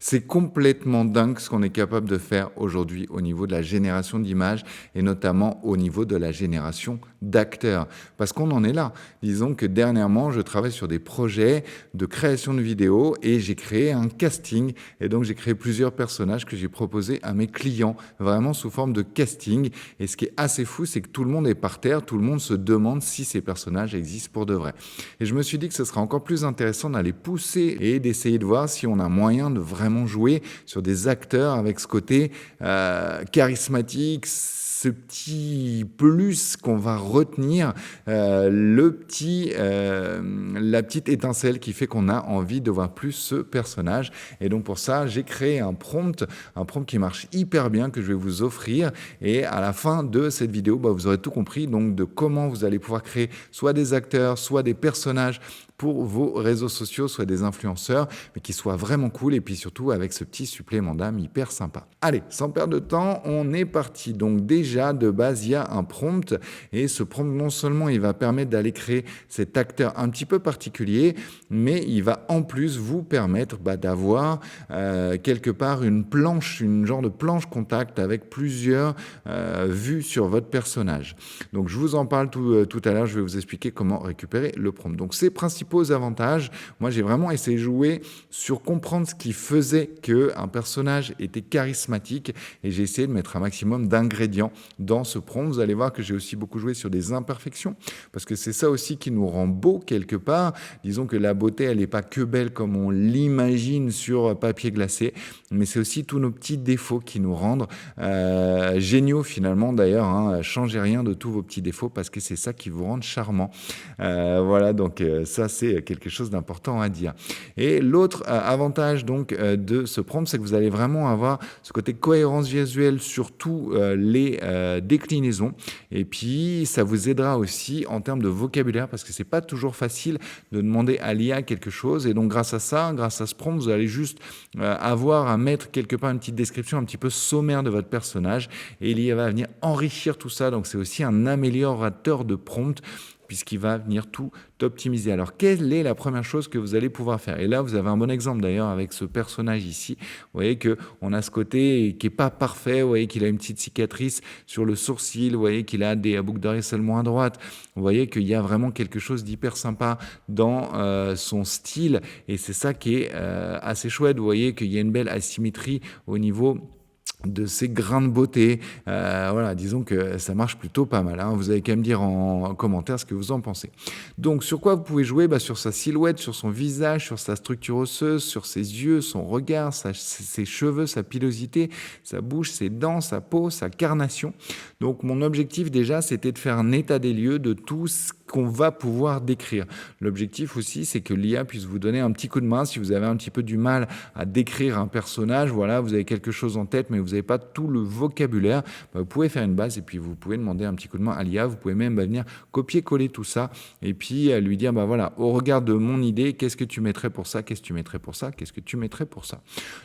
C'est complètement dingue ce qu'on est capable de faire aujourd'hui au niveau de la génération d'images et notamment au niveau de la génération d'acteurs. Parce qu'on en est là. Disons que dernièrement, je travaille sur des projets de création de vidéos et j'ai créé un casting. Et donc, j'ai créé plusieurs personnages que j'ai proposés à mes clients, vraiment sous forme de casting. Et ce qui est assez fou, c'est que tout le monde est par terre, tout le monde se demande si ces personnages existent pour de vrai. Et je me suis dit que ce serait encore plus intéressant d'aller pousser et d'essayer de voir si on a moyen de vraiment jouer sur des acteurs avec ce côté charismatique, ce petit plus qu'on va retenir, la petite étincelle qui fait qu'on a envie de voir plus ce personnage. Et donc pour ça, j'ai créé un prompt qui marche hyper bien, que je vais vous offrir. Et à la fin de cette vidéo, vous aurez tout compris donc de comment vous allez pouvoir créer soit des acteurs, soit des personnages pour vos réseaux sociaux, soit des influenceurs, mais qui soient vraiment cool et puis surtout avec ce petit supplément d'âme hyper sympa. Allez, sans perdre de temps, on est parti. Donc déjà, de base, il y a un prompt et ce prompt, non seulement il va permettre d'aller créer cet acteur un petit peu particulier, mais il va en plus vous permettre d'avoir quelque part une planche, une genre de planche contact avec plusieurs vues sur votre personnage. Donc je vous en parle tout à l'heure, je vais vous expliquer comment récupérer le prompt. Donc c'est principalement avantages. Moi, j'ai vraiment essayé de jouer sur comprendre ce qui faisait qu'un personnage était charismatique et j'ai essayé de mettre un maximum d'ingrédients dans ce prompt. Vous allez voir que j'ai aussi beaucoup joué sur des imperfections parce que c'est ça aussi qui nous rend beau quelque part. Disons que la beauté, elle n'est pas que belle comme on l'imagine sur papier glacé, mais c'est aussi tous nos petits défauts qui nous rendent géniaux finalement. D'ailleurs, changez rien de tous vos petits défauts parce que c'est ça qui vous rend charmant. Voilà, donc ça, c'est quelque chose d'important à dire. Et l'autre avantage donc de ce prompt, c'est que vous allez vraiment avoir ce côté cohérence visuelle sur tous les déclinaisons. Et puis, ça vous aidera aussi en termes de vocabulaire parce que c'est pas toujours facile de demander à l'IA quelque chose. Et donc, grâce à ça, grâce à ce prompt, vous allez juste avoir à mettre quelque part une petite description un petit peu sommaire de votre personnage et l'IA va venir enrichir tout ça. Donc, c'est aussi un améliorateur de prompt puisqu'il va venir tout optimiser. Alors, quelle est la première chose que vous allez pouvoir faire? Et là, vous avez un bon exemple d'ailleurs avec ce personnage ici. Vous voyez qu'on a ce côté qui n'est pas parfait. Vous voyez qu'il a une petite cicatrice sur le sourcil. Vous voyez qu'il a des boucles d'oreilles seulement à droite. Vous voyez qu'il y a vraiment quelque chose d'hyper sympa dans son style. Et c'est ça qui est assez chouette. Vous voyez qu'il y a une belle asymétrie au niveau de ces grains de beauté. Voilà, disons que ça marche plutôt pas mal. Vous avez qu'à me dire en commentaire ce que vous en pensez. Donc, sur quoi vous pouvez jouer? Sur sa silhouette, sur son visage, sur sa structure osseuse, sur ses yeux, son regard, ses cheveux, sa pilosité, sa bouche, ses dents, sa peau, sa carnation. Donc, mon objectif déjà, c'était de faire un état des lieux de tout ce qu'on va pouvoir décrire. L'objectif aussi, c'est que l'IA puisse vous donner un petit coup de main si vous avez un petit peu du mal à décrire un personnage. Voilà, vous avez quelque chose en tête, mais vous n'avez pas tout le vocabulaire. Vous pouvez faire une base et puis vous pouvez demander un petit coup de main à l'IA. Vous pouvez même venir copier-coller tout ça et puis lui dire, voilà, au regard de mon idée, qu'est-ce que tu mettrais pour ça? Qu'est-ce que tu mettrais pour ça? Qu'est-ce que tu mettrais pour ça?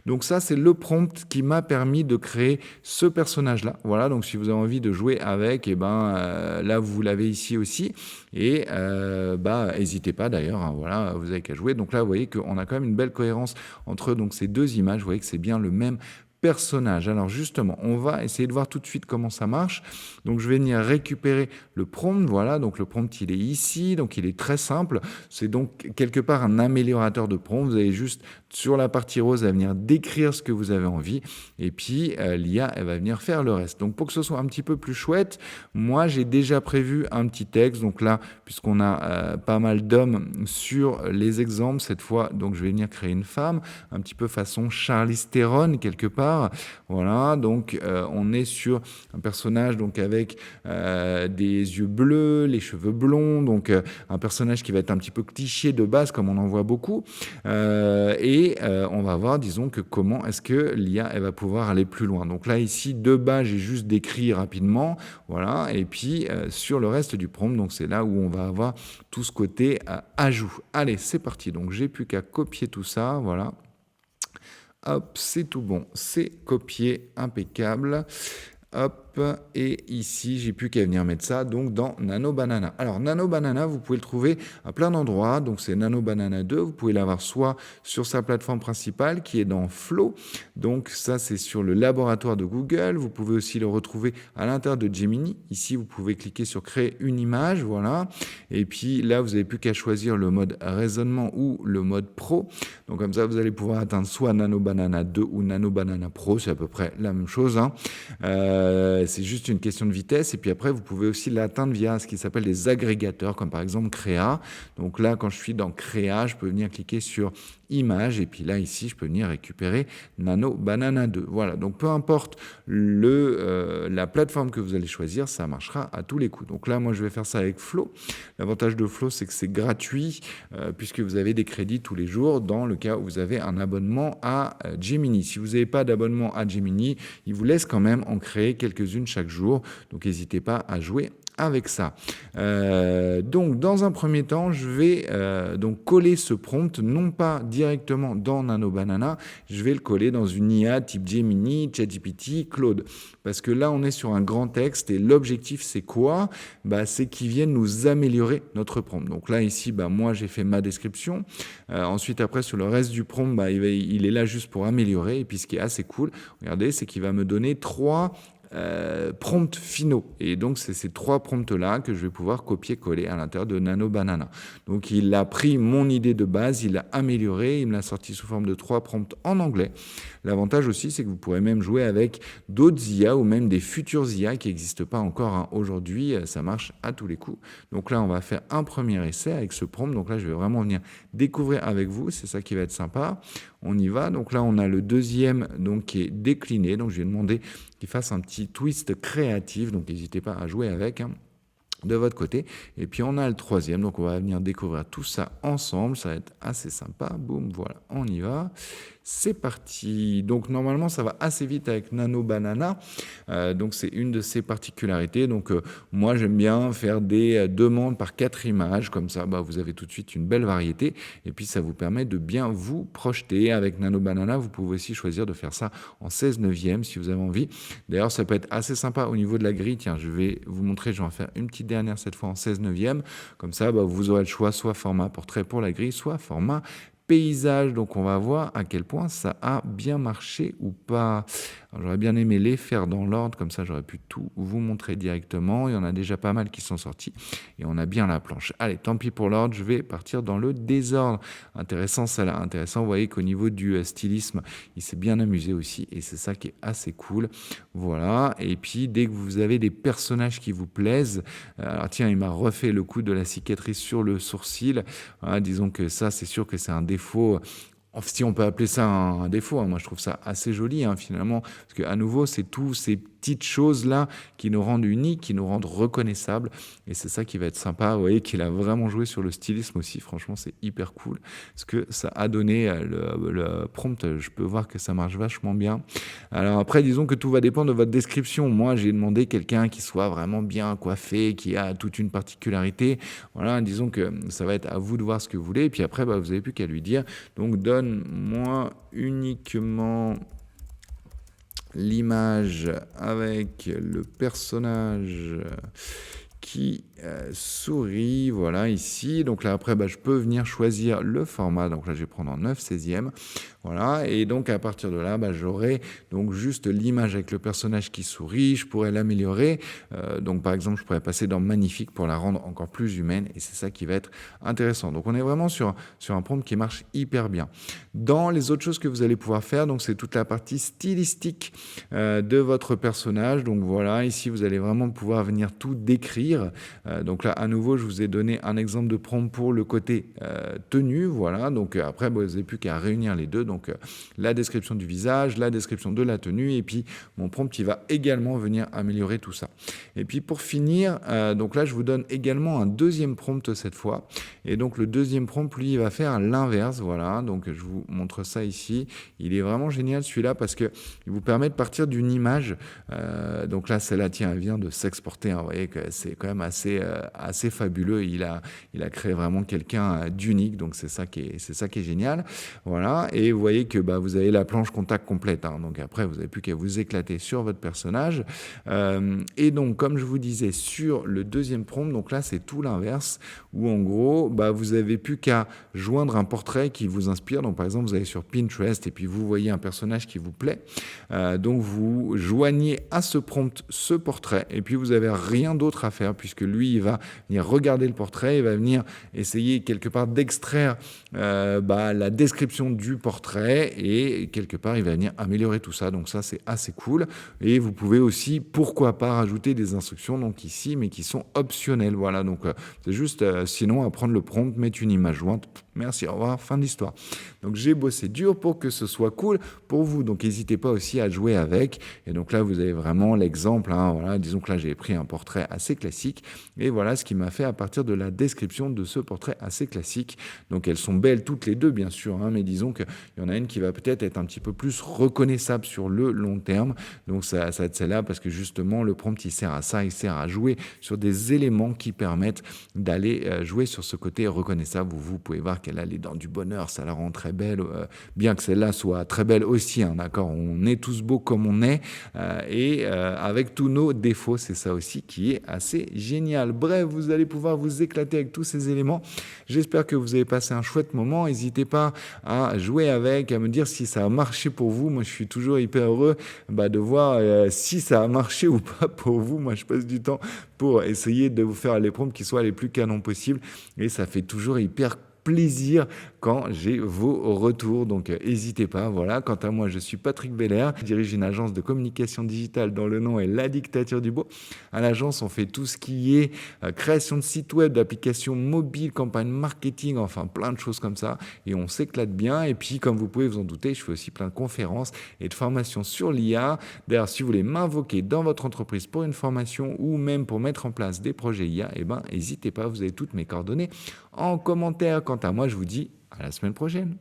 Donc ça, c'est le prompt qui m'a permis de créer ce personnage-là. Voilà, donc si vous avez envie de jouer avec, là, vous l'avez ici aussi. Et n'hésitez pas d'ailleurs, voilà, vous avez qu'à jouer. Donc là, vous voyez qu'on a quand même une belle cohérence entre donc, ces deux images. Vous voyez que c'est bien le même personnage. Alors justement, on va essayer de voir tout de suite comment ça marche. Donc je vais venir récupérer le prompt. Voilà, donc le prompt, il est ici. Donc il est très simple. C'est donc quelque part un améliorateur de prompt. Vous avez juste sur la partie rose à venir décrire ce que vous avez envie. Et puis l'IA, elle va venir faire le reste. Donc pour que ce soit un petit peu plus chouette, moi j'ai déjà prévu un petit texte. Donc là, puisqu'on a pas mal d'hommes sur les exemples, cette fois, donc je vais venir créer une femme, un petit peu façon Charlize Theron quelque part. Voilà, donc on est sur un personnage donc avec des yeux bleus, les cheveux blonds, donc un personnage qui va être un petit peu cliché de base comme on en voit beaucoup. On va voir, disons, que comment est-ce que l'IA elle va pouvoir aller plus loin. Donc là ici de bas j'ai juste décrit rapidement, voilà, et puis sur le reste du prompt, donc c'est là où on va avoir tout ce côté ajout. Allez, c'est parti. Donc j'ai plus qu'à copier tout ça, voilà. Hop, c'est tout bon, c'est copié, impeccable. Hop, Hop, et ici, j'ai plus qu'à venir mettre ça donc dans Nano Banana. Alors, Nano Banana, vous pouvez le trouver à plein d'endroits. Donc, c'est Nano Banana 2. Vous pouvez l'avoir soit sur sa plateforme principale qui est dans Flow. Donc, ça, c'est sur le laboratoire de Google. Vous pouvez aussi le retrouver à l'intérieur de Gemini. Ici, vous pouvez cliquer sur créer une image. Voilà. Et puis là, vous n'avez plus qu'à choisir le mode raisonnement ou le mode pro. Donc, comme ça, vous allez pouvoir atteindre soit Nano Banana 2 ou Nano Banana Pro. C'est à peu près la même chose, hein. C'est juste une question de vitesse. Et puis après, vous pouvez aussi l'atteindre via ce qui s'appelle des agrégateurs, comme par exemple Créa. Donc là, quand je suis dans Créa, je peux venir cliquer sur Image. Et puis là, ici, je peux venir récupérer Nano Banana 2. Voilà. Donc peu importe la plateforme que vous allez choisir, ça marchera à tous les coups. Donc là, moi, je vais faire ça avec Flow. L'avantage de Flow, c'est que c'est gratuit puisque vous avez des crédits tous les jours dans le cas où vous avez un abonnement à Gemini. Si vous n'avez pas d'abonnement à Gemini, il vous laisse quand même en créer quelques-unes chaque jour. Donc n'hésitez pas à jouer avec ça. Donc dans un premier temps, je vais donc coller ce prompt non pas directement dans Nano Banana, je vais le coller dans une IA type Gemini, ChatGPT, Claude. Parce que là, on est sur un grand texte et l'objectif, c'est quoi? C'est qu'ils viennent nous améliorer notre prompt. Donc là, ici, moi, j'ai fait ma description. Ensuite, après, sur le reste du prompt, il est là juste pour améliorer. Et puis, ce qui est assez cool, regardez, c'est qu'il va me donner 3 prompts finaux. Et donc, c'est ces 3 prompts-là que je vais pouvoir copier-coller à l'intérieur de Nano Banana. Donc, il a pris mon idée de base, il l'a amélioré, il me l'a sorti sous forme de 3 prompts en anglais. L'avantage aussi, c'est que vous pourrez même jouer avec d'autres IA ou même des futures IA qui n'existent pas encore, hein. Aujourd'hui, ça marche à tous les coups. Donc là, on va faire un premier essai avec ce prompt. Donc là, je vais vraiment venir découvrir avec vous. C'est ça qui va être sympa. On y va. Donc là, on a le deuxième donc, qui est décliné. Donc je vais demander qu'il fasse un petit twist créatif. Donc n'hésitez pas à jouer avec, hein, de votre côté. Et puis on a le troisième. Donc on va venir découvrir tout ça ensemble. Ça va être assez sympa. Boum, voilà, on y va. C'est parti. Donc normalement ça va assez vite avec Nano Banana. Donc c'est une de ses particularités. Donc moi j'aime bien faire des demandes par 4 images. Comme ça vous avez tout de suite une belle variété. Et puis ça vous permet de bien vous projeter. Avec Nano Banana, vous pouvez aussi choisir de faire ça en 16/9 si vous avez envie. D'ailleurs ça peut être assez sympa au niveau de la grille. Tiens, je vais vous montrer, je vais en faire une petite dernière cette fois en 16/9. Comme ça vous aurez le choix soit format portrait pour la grille, soit format paysage. Donc on va voir à quel point ça a bien marché ou pas. J'aurais bien aimé les faire dans l'ordre, comme ça j'aurais pu tout vous montrer directement. Il y en a déjà pas mal qui sont sortis et on a bien la planche. Allez, tant pis pour l'ordre, je vais partir dans le désordre. Intéressant, ça là, intéressant. Vous voyez qu'au niveau du stylisme, il s'est bien amusé aussi et c'est ça qui est assez cool. Voilà, et puis dès que vous avez des personnages qui vous plaisent, alors tiens, il m'a refait le coup de la cicatrice sur le sourcil. Voilà, disons que ça, c'est sûr que c'est un défaut. Si on peut appeler ça un défaut, hein, moi je trouve ça assez joli, hein, finalement, parce qu'à nouveau, c'est tous ces petites choses-là qui nous rendent uniques, qui nous rendent reconnaissables, et c'est ça qui va être sympa. Vous voyez qu'il a vraiment joué sur le stylisme aussi, franchement, c'est hyper cool, ce que ça a donné le prompt. Je peux voir que ça marche vachement bien. Alors après, disons que tout va dépendre de votre description. Moi, j'ai demandé quelqu'un qui soit vraiment bien coiffé, qui a toute une particularité. Voilà, disons que ça va être à vous de voir ce que vous voulez, et puis après, vous n'avez plus qu'à lui dire, donc donne-moi uniquement l'image avec le personnage qui sourit, voilà, ici. Donc là, après, je peux venir choisir le format. Donc là, je vais prendre en 9/16. Voilà, et donc à partir de là, j'aurai donc juste l'image avec le personnage qui sourit. Je pourrais l'améliorer. Donc par exemple, je pourrais passer dans magnifique pour la rendre encore plus humaine, et c'est ça qui va être intéressant. Donc on est vraiment sur un prompt qui marche hyper bien. Dans les autres choses que vous allez pouvoir faire, donc c'est toute la partie stylistique de votre personnage. Donc voilà, ici vous allez vraiment pouvoir venir tout décrire. Donc là, à nouveau, je vous ai donné un exemple de prompt pour le côté tenue. Voilà, donc après, vous n'avez plus qu'à réunir les deux. Donc la description du visage, la description de la tenue, et puis mon prompt qui va également venir améliorer tout ça. Et puis pour finir, donc là, je vous donne également un deuxième prompt cette fois. Et donc le deuxième prompt, lui, il va faire l'inverse. Voilà, donc je vous montre ça ici. Il est vraiment génial celui-là parce que il vous permet de partir d'une image. Donc là, celle-là, tiens, elle vient de s'exporter. Hein. Vous voyez que c'est quand même assez assez fabuleux. Il a créé vraiment quelqu'un d'unique, donc c'est ça qui est génial. Voilà, et vous voyez que vous avez la planche contact complète, hein. Donc après, vous n'avez plus qu'à vous éclater sur votre personnage. Et donc, comme je vous disais, sur le deuxième prompt, donc là, c'est tout l'inverse, où en gros, vous n'avez plus qu'à joindre un portrait qui vous inspire. Donc, par exemple, vous allez sur Pinterest et puis vous voyez un personnage qui vous plaît. Donc, vous joignez à ce prompt ce portrait et puis vous n'avez rien d'autre à faire puisque lui, il va venir regarder le portrait, il va venir essayer quelque part d'extraire la description du portrait et quelque part, il va venir améliorer tout ça. Donc, ça, c'est assez cool. Et vous pouvez aussi, pourquoi pas, rajouter des instructions donc ici, mais qui sont optionnelles. Voilà, donc c'est juste sinon apprendre le prompt, mettre une image jointe. Merci, au revoir, fin de l'histoire. Donc j'ai bossé dur pour que ce soit cool pour vous. Donc n'hésitez pas aussi à jouer avec. Et donc là, vous avez vraiment l'exemple. Hein, voilà, disons que là, j'ai pris un portrait assez classique. Et voilà ce qui m'a fait à partir de la description de ce portrait assez classique. Donc elles sont belles toutes les deux, bien sûr. Hein, mais disons qu'il y en a une qui va peut-être être un petit peu plus reconnaissable sur le long terme. Donc ça va être celle-là parce que justement, le prompt, il sert à ça. Il sert à jouer sur des éléments qui permettent d'aller jouer sur ce côté reconnaissable où vous pouvez voir qu'elle a les dents du bonheur, ça la rend très belle, bien que celle-là soit très belle aussi, hein, d'accord, on est tous beaux comme on est, et avec tous nos défauts, c'est ça aussi qui est assez génial. Bref, vous allez pouvoir vous éclater avec tous ces éléments. J'espère que vous avez passé un chouette moment. N'hésitez pas à jouer avec, à me dire si ça a marché pour vous. Moi, je suis toujours hyper heureux de voir si ça a marché ou pas pour vous. Moi, je passe du temps pour essayer de vous faire les prompts qui soient les plus canons possibles et ça fait toujours hyper plaisir quand j'ai vos retours, donc n'hésitez pas. Voilà, quant à moi, je suis Patrick Belair, je dirige une agence de communication digitale dont le nom est La Dictature du Beau. À l'agence, on fait tout ce qui est création de sites web, d'applications mobiles, campagne marketing, enfin plein de choses comme ça, et on s'éclate bien. Et puis, comme vous pouvez vous en douter, je fais aussi plein de conférences et de formations sur l'IA. D'ailleurs, si vous voulez m'invoquer dans votre entreprise pour une formation ou même pour mettre en place des projets IA, n'hésitez pas, vous avez toutes mes coordonnées en commentaire. Quant à moi, je vous dis à la semaine prochaine.